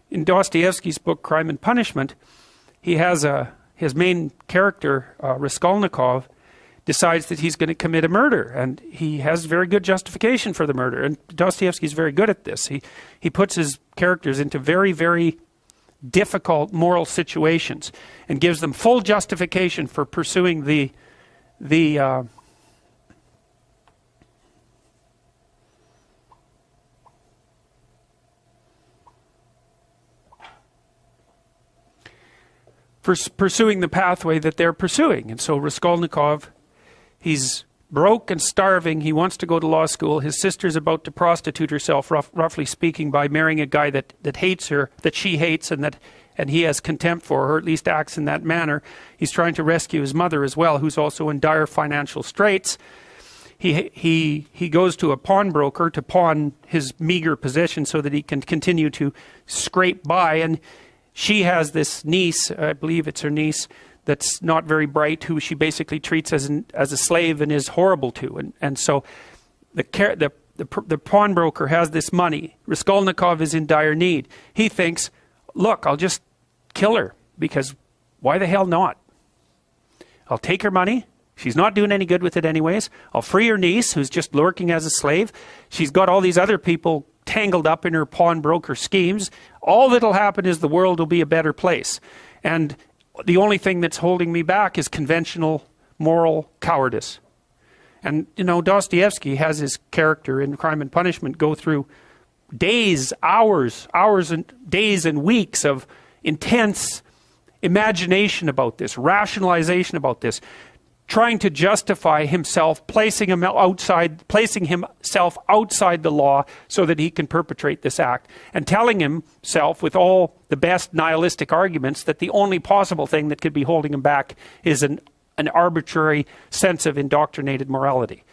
in Dostoevsky's book, Crime and Punishment, he has his main character, Raskolnikov, decides that he's going to commit a murder, and he has very good justification for the murder. And Dostoevsky's very good at this. He puts his characters into very, very difficult moral situations and gives them full justification for pursuing pursuing the pathway that they're pursuing. And so Raskolnikov, he's broke and starving. He wants to go to law school. His sister's about to prostitute herself, roughly speaking, by marrying a guy that hates her, that she hates, and he has contempt for her, or at least acts in that manner. He's trying to rescue his mother as well, who's also in dire financial straits. He goes to a pawnbroker to pawn his meager possession so that he can continue to scrape by. And she has this niece, I believe it's her niece, that's not very bright, who she basically treats as a slave and is horrible to. And so the pawnbroker has this money. Raskolnikov is in dire need. He thinks, look, I'll just kill her, because why the hell not? I'll take her money. She's not doing any good with it anyways. I'll free her niece, who's just lurking as a slave. She's got all these other people tangled up in her pawnbroker schemes. All that'll happen is the world will be a better place. And the only thing that's holding me back is conventional moral cowardice. And, you know, Dostoevsky has his character in Crime and Punishment go through days, hours and days and weeks of intense imagination about this, rationalization about this, trying to justify himself, placing himself outside the law so that he can perpetrate this act, and telling himself with all the best nihilistic arguments that the only possible thing that could be holding him back is an arbitrary sense of indoctrinated morality.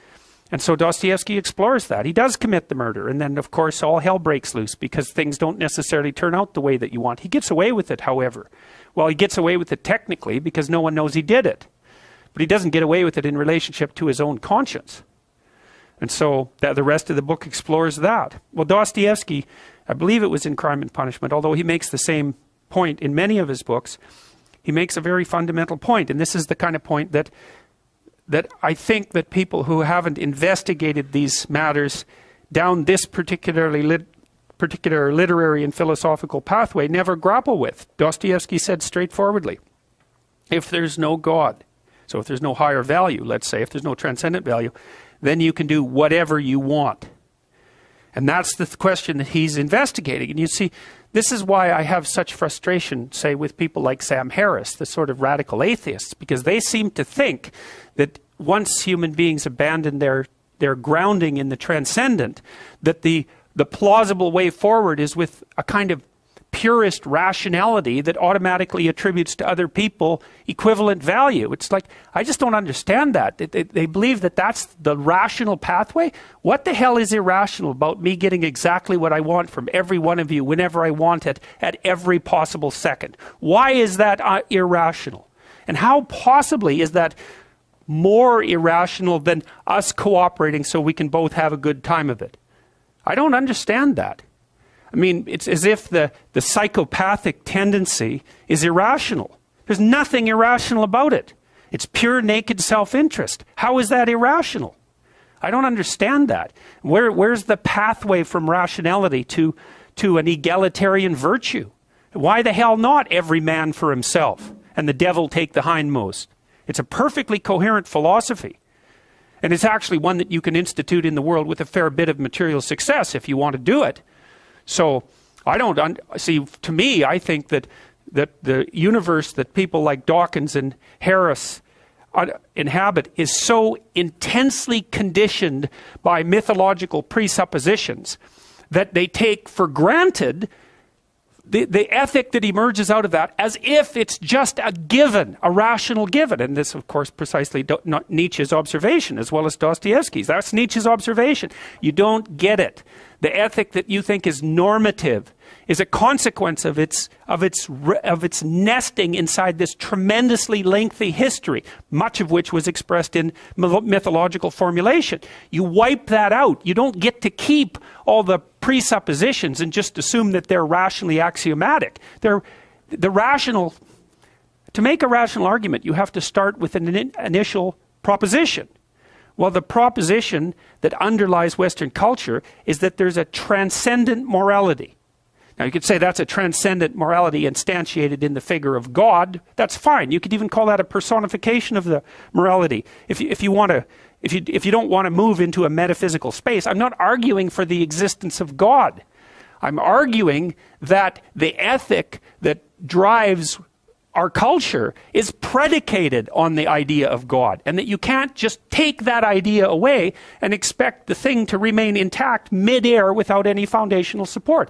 And so Dostoevsky explores that. He does commit the murder, and then of course all hell breaks loose because things don't necessarily turn out the way that you want. He gets away with it, however. Well, he gets away with it technically because no one knows he did it. But he doesn't get away with it in relationship to his own conscience. And so the rest of the book explores that. Well, Dostoevsky, I believe it was in Crime and Punishment, although he makes the same point in many of his books, he makes a very fundamental point. And this is the kind of point that I think that people who haven't investigated these matters down this particular literary and philosophical pathway never grapple with. Dostoevsky said straightforwardly, if there's no God, so if there's no higher value, let's say, if there's no transcendent value, then you can do whatever you want. And that's the question that he's investigating. And you see, this is why I have such frustration, say, with people like Sam Harris, the sort of radical atheists, because they seem to think that once human beings abandon their grounding in the transcendent, that the plausible way forward is with a kind of purist rationality that automatically attributes to other people equivalent value. It's like, I just don't understand that. They believe that that's the rational pathway. What the hell is irrational about me getting exactly what I want from every one of you whenever I want it at every possible second? Why is that irrational? And how possibly is that more irrational than us cooperating so we can both have a good time of it? I don't understand that. I mean, it's as if the psychopathic tendency is irrational. There's nothing irrational about it. It's pure naked self-interest. How is that irrational? I don't understand that. Where's the pathway from rationality to an egalitarian virtue? Why the hell not every man for himself and the devil take the hindmost? It's a perfectly coherent philosophy. And it's actually one that you can institute in the world with a fair bit of material success if you want to do it. So I don't see. To me, I think that the universe that people like Dawkins and Harris inhabit is so intensely conditioned by mythological presuppositions that they take for granted the ethic that emerges out of that as if it's just a given, a rational given. And this, of course, precisely not Nietzsche's observation as well as Dostoevsky's. That's Nietzsche's observation. You don't get it. The ethic that you think is normative is a consequence of its nesting inside this tremendously lengthy history, much of which was expressed in mythological formulation. You wipe that out. You don't get to keep all the presuppositions and just assume that they're rationally axiomatic. To make a rational argument, you have to start with an initial proposition. Well, the proposition that underlies Western culture is that there's a transcendent morality. Now, you could say that's a transcendent morality instantiated in the figure of God. That's fine. You could even call that a personification of the morality. If you don't want to move into a metaphysical space, I'm not arguing for the existence of God. I'm arguing that the ethic that drives our culture is predicated on the idea of God, and that you can't just take that idea away and expect the thing to remain intact midair without any foundational support.